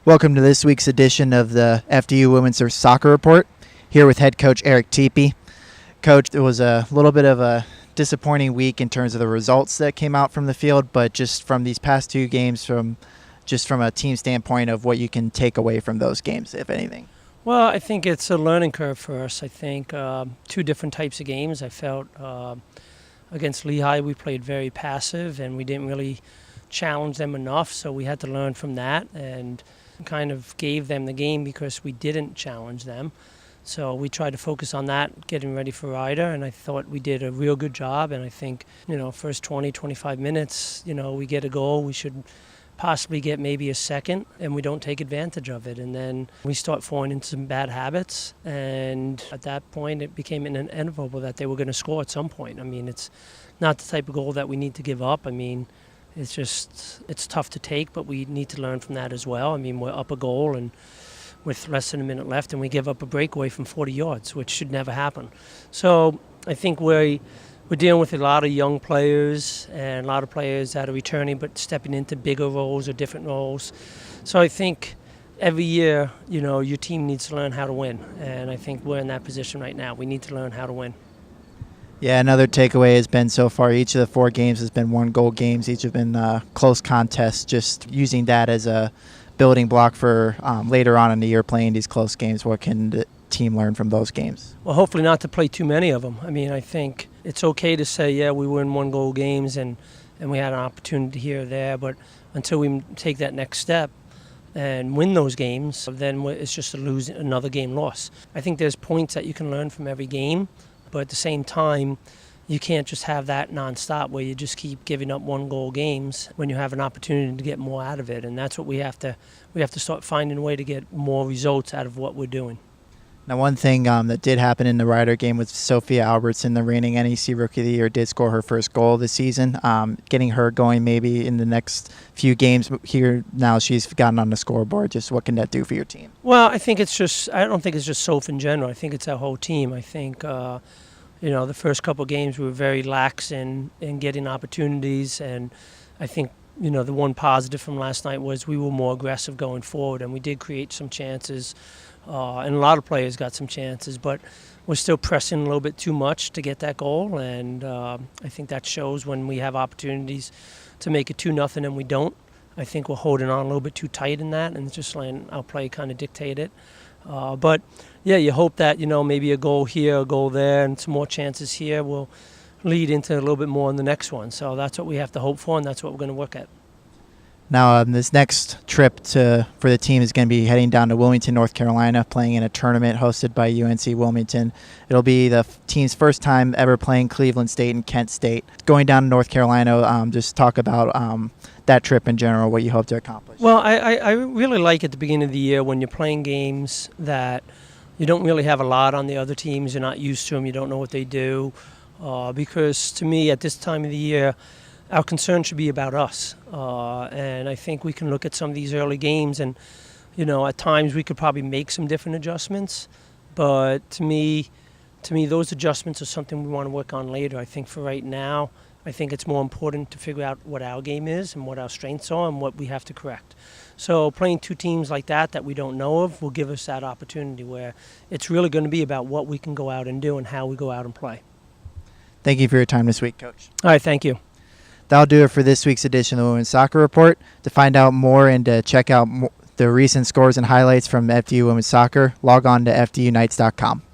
Welcome to this week's edition of the FDU Women's Soccer Report, here with head coach Eric Teepe. Coach, it was a little bit of a disappointing week in terms of the results that came out from the field, but just from these past two games, from a team standpoint of what you can take away from those games, if anything. Well, I think it's a learning curve for us. I think two different types of games. I felt against Lehigh we played very passive and we didn't really challenge them enough, so we had to learn from that and kind of gave them the game because we didn't challenge them. So we tried to focus on that, getting ready for Ryder, and I thought we did a real good job. And I think, first 20, 25 minutes, we get a goal, we should possibly get maybe a second, and we don't take advantage of it. And then we start falling into some bad habits, and at that point it became inevitable that they were going to score at some point. I mean, it's not the type of goal that we need to give up. I mean, it's tough to take, but we need to learn from that as well. I mean, we're up a goal and with less than a minute left, and we give up a breakaway from 40 yards, which should never happen. So I think we're dealing with a lot of young players and a lot of players that are returning but stepping into bigger roles or different roles. So I think every year, your team needs to learn how to win, and I think we're in that position right now. We need to learn how to win. Yeah, another takeaway has been so far each of the four games has been one-goal games. Each have been close contests, just using that as a building block for later on in the year playing these close games. What can the team learn from those games? Well, hopefully not to play too many of them. I mean, I think it's okay to say, yeah, we win one-goal games and we had an opportunity here or there, but until we take that next step and win those games, then it's just another game loss. I think there's points that you can learn from every game, but at the same time, you can't just have that nonstop where you just keep giving up one-goal games when you have an opportunity to get more out of it. And that's what we have to start finding a way to get more results out of what we're doing. Now, one thing that did happen in the Ryder game with Sophia Albertson, the reigning NEC Rookie of the Year, did score her first goal this season, getting her going maybe in the next few games here. Now she's gotten on the scoreboard. Just what can that do for your team? Well, I don't think it's just Soph in general. I think it's our whole team. I think, the first couple of games we were very lax in getting opportunities, and I think, the one positive from last night was we were more aggressive going forward, and we did create some chances. And a lot of players got some chances, but we're still pressing a little bit too much to get that goal, and I think that shows when we have opportunities to make it 2-0 and we don't. I think we're holding on a little bit too tight in that and just letting our play kind of dictate it. But, yeah, you hope that, maybe a goal here, a goal there, and some more chances here will lead into a little bit more in the next one. So that's what we have to hope for, and that's what we're going to work at. Now, this next trip for the team is going to be heading down to Wilmington, North Carolina, playing in a tournament hosted by UNC Wilmington. It'll be the team's first time ever playing Cleveland State and Kent State. Going down to North Carolina, just talk about that trip in general, what you hope to accomplish. Well, I really like at the beginning of the year when you're playing games that you don't really have a lot on the other teams. You're not used to them. You don't know what they do. Because to me, at this time of the year, our concern should be about us, and I think we can look at some of these early games and, at times we could probably make some different adjustments, but to me those adjustments are something we want to work on later. I think for right now, I think it's more important to figure out what our game is and what our strengths are and what we have to correct. So playing two teams like that we don't know of will give us that opportunity where it's really going to be about what we can go out and do and how we go out and play. Thank you for your time this week, Coach. All right, thank you. That'll do it for this week's edition of the Women's Soccer Report. To find out more and to check out the recent scores and highlights from FDU Women's Soccer, log on to fdunites.com.